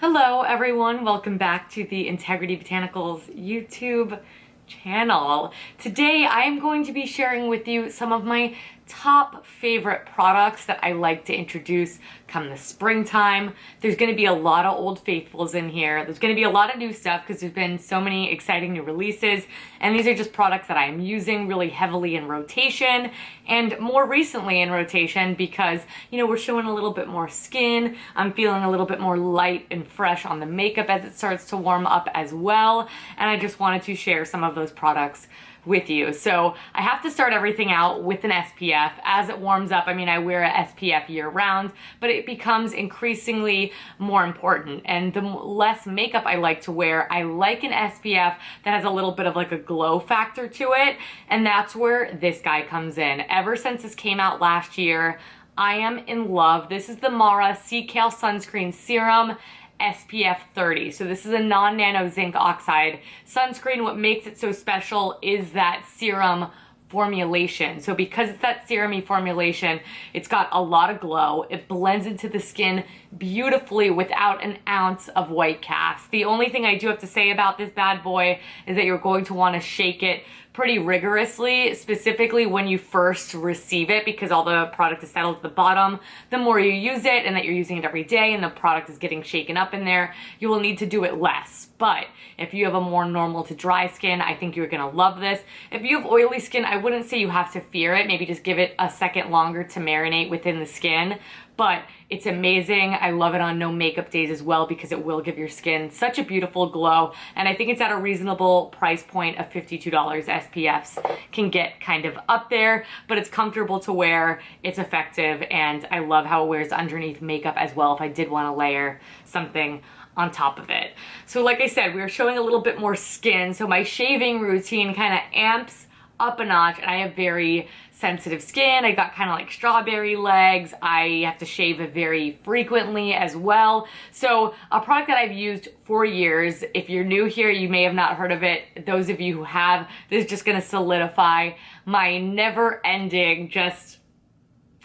Hello everyone, welcome back to the Integrity Botanicals YouTube channel. Today I am going to be sharing with you some of my top favorite products that I like to introduce come the springtime. There's going to be a lot of old faithfuls in here. There's going to be a lot of new stuff because there's been so many exciting new releases, and these are just products that I'm using really heavily in rotation and more recently in rotation because, you know, we're showing a little bit more skin. I'm feeling a little bit more light and fresh on the makeup as it starts to warm up as well, and I just wanted to share some of those products with you. So I have to start everything out with an SPF. As it warms up, I mean, I wear a SPF year round, but it becomes increasingly more important. And the less makeup I like to wear, I like an SPF that has a little bit of like a glow factor to it. And that's where this guy comes in. Ever since this came out last year, I am in love. This is the Mara Sea Kale Sunscreen Serum SPF 30. So this is a non-nano zinc oxide sunscreen. What makes it so special is that serum formulation. So because it's that serum-y formulation, it's got a lot of glow. It blends into the skin beautifully without an ounce of white cast. The only thing I do have to say about this bad boy is that you're going to want to shake it pretty rigorously, specifically when you first receive it, because all the product is settled at the bottom. The more you use it and that you're using it every day and the product is getting shaken up in there, you will need to do it less. But if you have a more normal to dry skin, I think you're gonna love this. If you have oily skin, I wouldn't say you have to fear it. Maybe just give it a second longer to marinate within the skin. But it's amazing. I love it on no makeup days as well because it will give your skin such a beautiful glow. And I think it's at a reasonable price point of $52. SPFs can get kind of up there, but it's comfortable to wear, it's effective, and I love how it wears underneath makeup as well if I did want to layer something on top of it. So like I said, we were showing a little bit more skin, so my shaving routine kind of amps up a notch, and I have very sensitive skin. I got kind of like strawberry legs. I have to shave it very frequently as well. So a product that I've used for years, if you're new here, you may have not heard of it. Those of you who have, this is just gonna solidify my never-ending just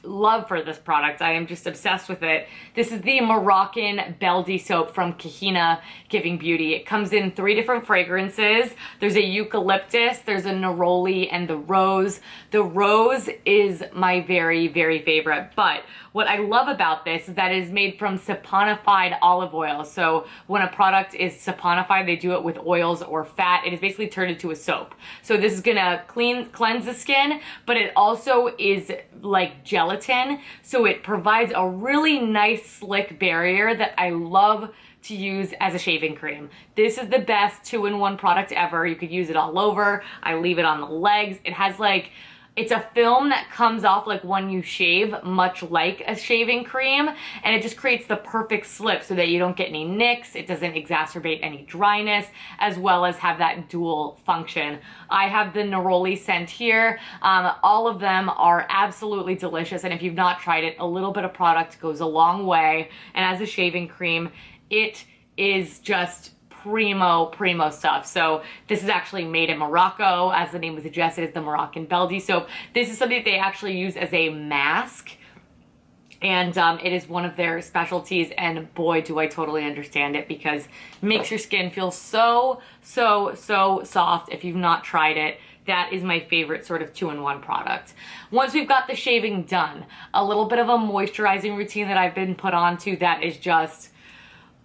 love for this product. I am just obsessed with it. This is the Moroccan Beldi soap from Kahina Giving Beauty. It comes in 3 different fragrances. There's a eucalyptus, there's a neroli, and the rose. The rose is my very, very favorite, but what I love about this is that it is made from saponified olive oil. So when a product is saponified, they do it with oils or fat. It is basically turned into a soap. So this is gonna cleanse the skin, but it also is like gelatin. So it provides a really nice slick barrier that I love to use as a shaving cream. This is the best 2-in-1 product ever. You could use it all over. I leave it on the legs. It has like, it's a film that comes off like when you shave, much like a shaving cream, and it just creates the perfect slip so that you don't get any nicks, it doesn't exacerbate any dryness, as well as have that dual function. I have the neroli scent here. All of them are absolutely delicious, and if you've not tried it, a little bit of product goes a long way, and as a shaving cream, it is just primo stuff. So this is actually made in Morocco, as the name would suggest. It is the Moroccan Beldi soap. This is something that they actually use as a mask, and it is one of their specialties, and boy do I totally understand it because it makes your skin feel so soft. If you've not tried it, that is my favorite sort of 2-in-1 product. Once we've got the shaving done, a little bit of a moisturizing routine that I've been put onto that is just,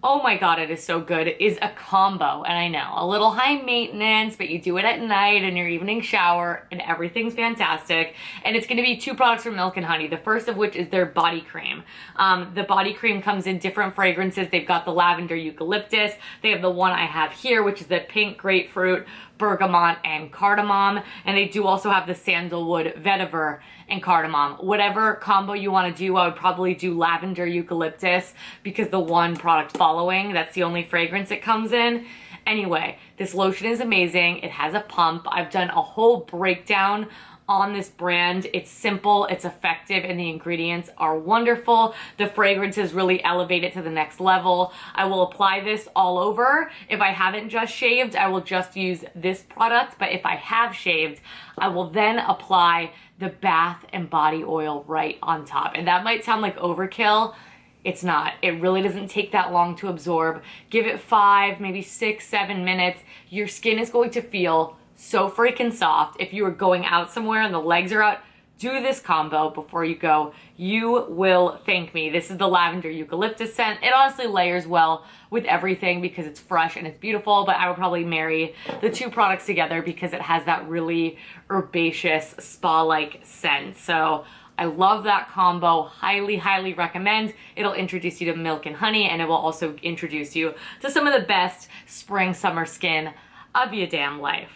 oh my God, it is so good, is a combo. And I know, a little high maintenance, but you do it at night in your evening shower and everything's fantastic. And it's gonna be 2 products from Milk and Honey. The first of which is their body cream. The body cream comes in different fragrances. They've got the Lavender Eucalyptus. They have the one I have here, which is the pink grapefruit, Bergamot, and Cardamom. And they do also have the Sandalwood, Vetiver, and Cardamom. Whatever combo you want to do, I would probably do Lavender Eucalyptus because the one product following, that's the only fragrance it comes in. Anyway, this lotion is amazing. It has a pump. I've done a whole breakdown on this brand. It's simple, it's effective, and the ingredients are wonderful. The fragrances really elevate it to the next level. I will apply this all over. If I haven't just shaved, I will just use this product, but if I have shaved, I will then apply the bath and body oil right on top. And that might sound like overkill. It's not. It really doesn't take that long to absorb. Give it 5, maybe 6, 7 minutes. Your skin is going to feel so freaking soft. If you are going out somewhere and the legs are out, do this combo before you go. You will thank me. This is the Lavender Eucalyptus scent. It honestly layers well with everything because it's fresh and it's beautiful, but I would probably marry the two products together because it has that really herbaceous spa-like scent. So I love that combo. Highly, highly recommend. It'll introduce you to milk and honey, and it will also introduce you to some of the best spring, summer skin of your damn life.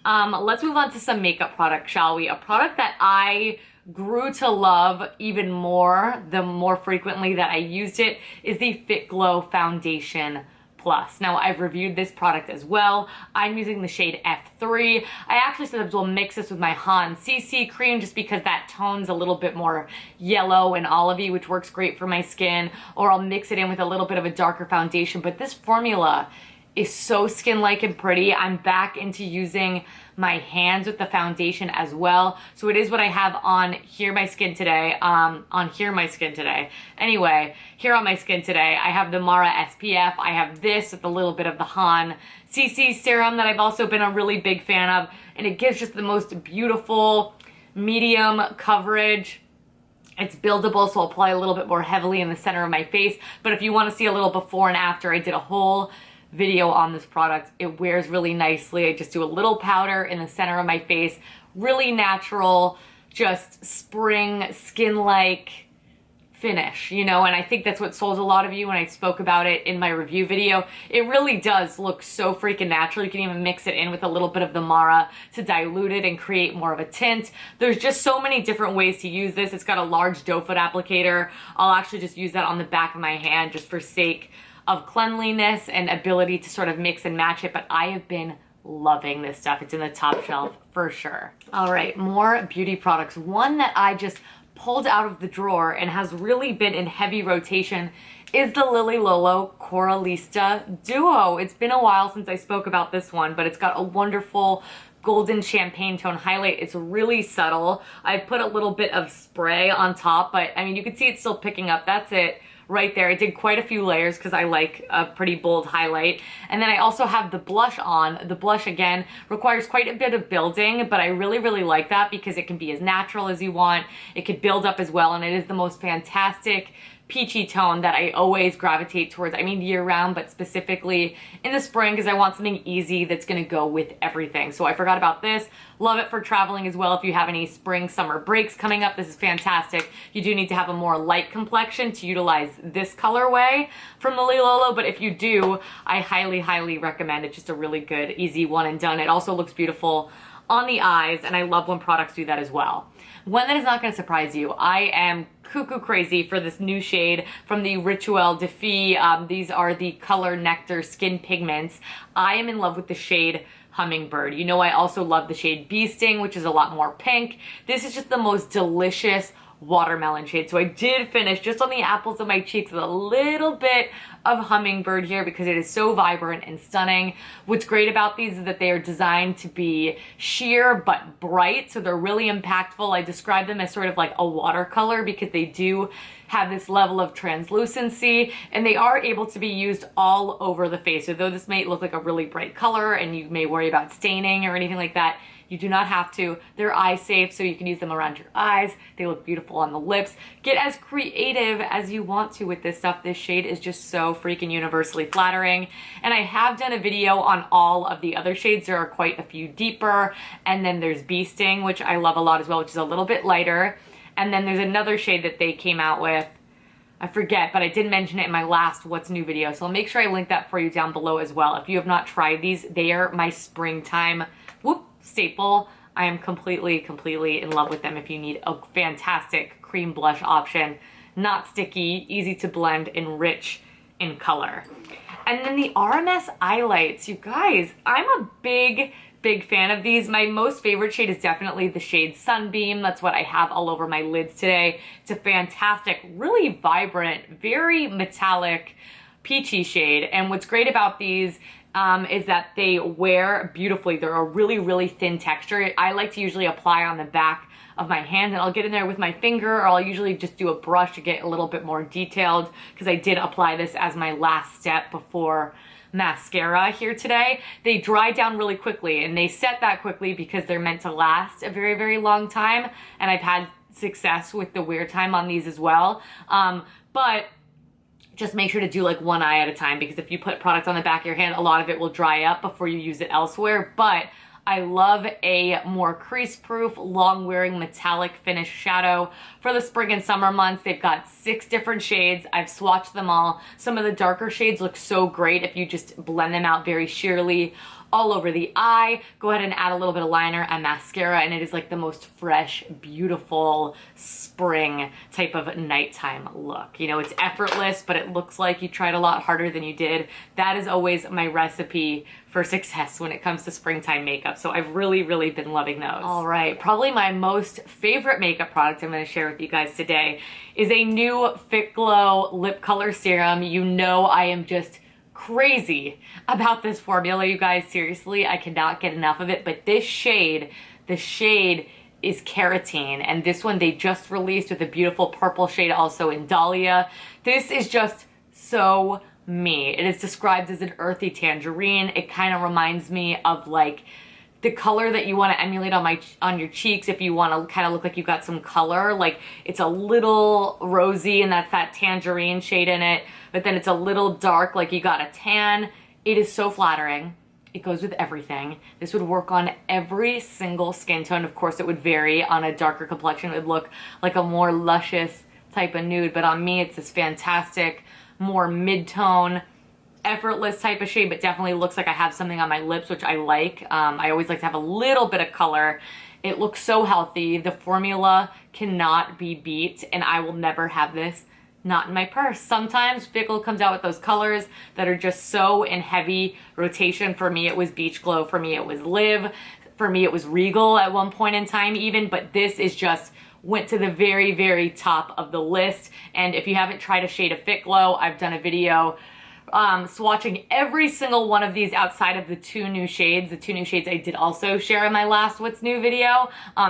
Let's move on to some makeup product, shall we? A product that I grew to love even more the more frequently that I used it is the Fitglow Foundation Plus. Now, I've reviewed this product as well. I'm using the shade F3. I actually sometimes will mix this with my Han CC cream just because that tone's a little bit more yellow and olivey, which works great for my skin, or I'll mix it in with a little bit of a darker foundation. But this formula is so skin-like and pretty. I'm back into using my hands with the foundation as well. So it is what I have on here my skin today. Anyway, here on my skin today, I have the Mara SPF. I have this with a little bit of the Han CC serum that I've also been a really big fan of. And it gives just the most beautiful medium coverage. It's buildable, so I'll apply a little bit more heavily in the center of my face. But if you want to see a little before and after, I did a whole video on this product. It wears really nicely. I just do a little powder in the center of my face. Really natural, just spring skin-like finish, you know, and I think that's what sold a lot of you when I spoke about it in my review video. It really does look so freaking natural. You can even mix it in with a little bit of the Mara to dilute it and create more of a tint. There's just so many different ways to use this. It's got a large doe foot applicator. I'll actually just use that on the back of my hand just for sake of cleanliness and ability to sort of mix and match it, but I have been loving this stuff. It's in the top shelf for sure. All right, more beauty products. One that I just pulled out of the drawer and has really been in heavy rotation is the Lolo Coralista Duo. It's been a while since I spoke about this one, but it's got a wonderful golden champagne tone highlight. It's really subtle. I put a little bit of spray on top, but I mean, you can see it's still picking up. That's it right there. I did quite a few layers because I like a pretty bold highlight. And then I also have the blush on. The blush, again, requires quite a bit of building, but I really, really like that because it can be as natural as you want. It could build up as well, and it is the most fantastic peachy tone that I always gravitate towards. I mean year-round, but specifically in the spring because I want something easy that's going to go with everything. So I forgot about this. Love it for traveling as well. If you have any spring, summer breaks coming up, this is fantastic. You do need to have a more light complexion to utilize this colorway from the Lolo, but if you do, I highly, highly recommend it. Just a really good, easy one and done. It also looks beautiful on the eyes, and I love when products do that as well. One that is not going to surprise you, I am cuckoo crazy for this new shade from the Rituel de Fille. These are the Color Nectar Skin Pigments. I am in love with the shade Hummingbird. You know, I also love the shade Bee Sting, which is a lot more pink. This is just the most delicious watermelon shade. So I did finish just on the apples of my cheeks with a little bit of Hummingbird here because it is so vibrant and stunning. What's great about these is that they are designed to be sheer but bright, so they're really impactful. I describe them as sort of like a watercolor because they do have this level of translucency, and they are able to be used all over the face. So though this may look like a really bright color and you may worry about staining or anything like that, you do not have to. They're eye safe, so you can use them around your eyes. They look beautiful on the lips. Get as creative as you want to with this stuff. This shade is just so freaking universally flattering. And I have done a video on all of the other shades. There are quite a few deeper. And then there's Bee Sting, which I love a lot as well, which is a little bit lighter. And then there's another shade that they came out with. I forget, but I did mention it in my last What's New video. So I'll make sure I link that for you down below as well. If you have not tried these, they are my springtime staple. I am completely in love with them if you need a fantastic cream blush option. Not sticky, easy to blend, and rich in color. And then the RMS Eyelights. You guys, I'm a big fan of these. My most favorite shade is definitely the shade Sunbeam. That's what I have all over my lids today. It's a fantastic, really vibrant, very metallic, peachy shade. And what's great about these is that they wear beautifully. They're a really thin texture. I like to usually apply on the back of my hand, and I'll get in there with my finger, or I'll usually just do a brush to get a little bit more detailed, because I did apply this as my last step before mascara here today. They dry down really quickly, and they set that quickly because they're meant to last a very, very long time, and I've had success with the wear time on these as well. But just make sure to do like one eye at a time, because if you put product on the back of your hand, a lot of it will dry up before you use it elsewhere. But I love a more crease-proof, long-wearing metallic finish shadow for the spring and summer months. They've got 6 different shades. I've swatched them all. Some of the darker shades look so great if you just blend them out very sheerly all over the eye. Go ahead and add a little bit of liner and mascara, and it is like the most fresh, beautiful spring type of nighttime look. You know, it's effortless, but it looks like you tried a lot harder than you did. That is always my recipe for success when it comes to springtime makeup. So I've really, really been loving those. All right, probably my most favorite makeup product I'm gonna share with you guys today is a new Fitglow lip color serum. You know I am just crazy about this formula, you guys. Seriously, I cannot get enough of it. But this shade, the shade is Carotene, and this one they just released with a beautiful purple shade also in Dahlia. This is just so me. It is described as an earthy tangerine. It kind of reminds me of like the color that you want to emulate on your cheeks if you want to kind of look like you've got some color. Like it's a little rosy, and that's that tangerine shade in it, but then it's a little dark like you got a tan. It is so flattering. It goes with everything. This would work on every single skin tone. Of course, it would vary. On a darker complexion, it would look like a more luscious type of nude, but on me, it's this fantastic, more mid-tone, effortless type of shade, but definitely looks like I have something on my lips, which I like. I always like to have a little bit of color. It looks so healthy. The formula cannot be beat, and I will never have this not in my purse. Sometimes Fitglow comes out with those colors that are just so in heavy rotation. For me, it was Beach Glow. For me, it was Live. For me, it was Regal at one point in time even, but this is just went to the very, very top of the list. And if you haven't tried a shade of Fitglow, I've done a video swatching every single one of these outside of the 2 new shades. The 2 new shades I did also share in my last What's New video.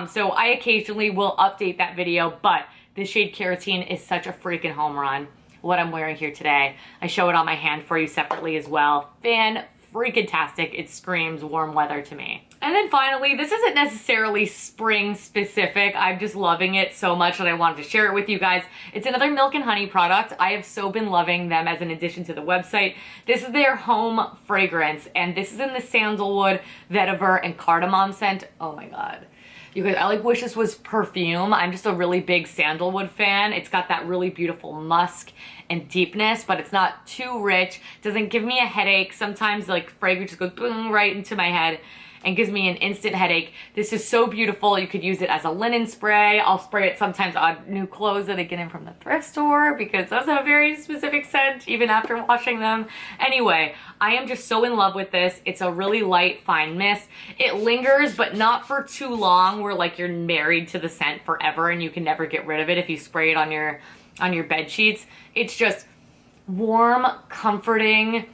So I occasionally will update that video, but the shade Carotene is such a freaking home run. What I'm wearing here today, I show it on my hand for you separately as well. Fan-freaking-tastic. It screams warm weather to me. And then finally, this isn't necessarily spring specific. I'm just loving it so much that I wanted to share it with you guys. It's another Milk and Honey product. I have so been loving them as an addition to the website. This is their home fragrance, and this is in the Sandalwood, Vetiver, and Cardamom scent. Oh my God. You guys, I like wish this was perfume. I'm just a really big Sandalwood fan. It's got that really beautiful musk and deepness, but it's not too rich. It doesn't give me a headache. Sometimes like fragrance just goes boom right into my head and gives me an instant headache. This is so beautiful. You could use it as a linen spray. I'll spray it sometimes on new clothes that I get in from the thrift store because those have a very specific scent even after washing them. Anyway, I am just so in love with this. It's a really light, fine mist. It lingers, but not for too long where like you're married to the scent forever and you can never get rid of it if you spray it on your bed sheets. It's just warm, comforting,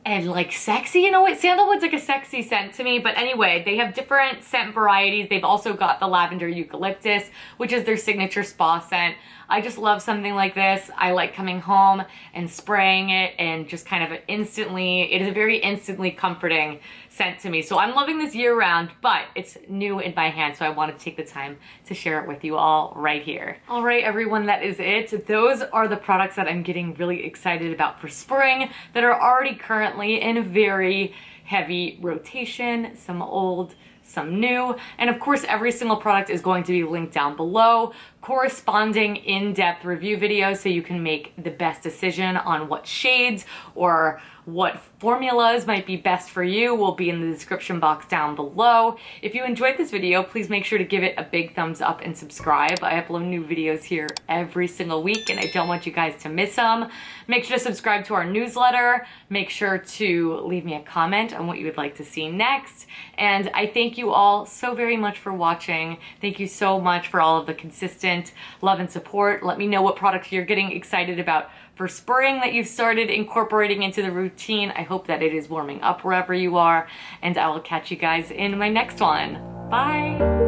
and like sexy. You know what? Sandalwood's like a sexy scent to me. But anyway, they have different scent varieties. They've also got the Lavender Eucalyptus, which is their signature spa scent. I just love something like this. I like coming home and spraying it and just kind of instantly, it is a very instantly comforting scent to me. So I'm loving this year round, but it's new in my hand. So I wanted to take the time to share it with you all right here. All right, everyone, that is it. Those are the products that I'm getting really excited about for spring that are already currently in very heavy rotation, some old, some new, and of course every single product is going to be linked down below, corresponding in-depth review videos so you can make the best decision on what shades or what formulas might be best for you will be in the description box down below. If you enjoyed this video, please make sure to give it a big thumbs up and subscribe. I upload new videos here every single week and I don't want you guys to miss them. Make sure to subscribe to our newsletter. Make sure to leave me a comment on what you would like to see next. And I thank you all so very much for watching. Thank you so much for all of the consistent love and support. Let me know what products you're getting excited about for spring that you've started incorporating into the routine. I hope that it is warming up wherever you are, and I will catch you guys in my next one. Bye.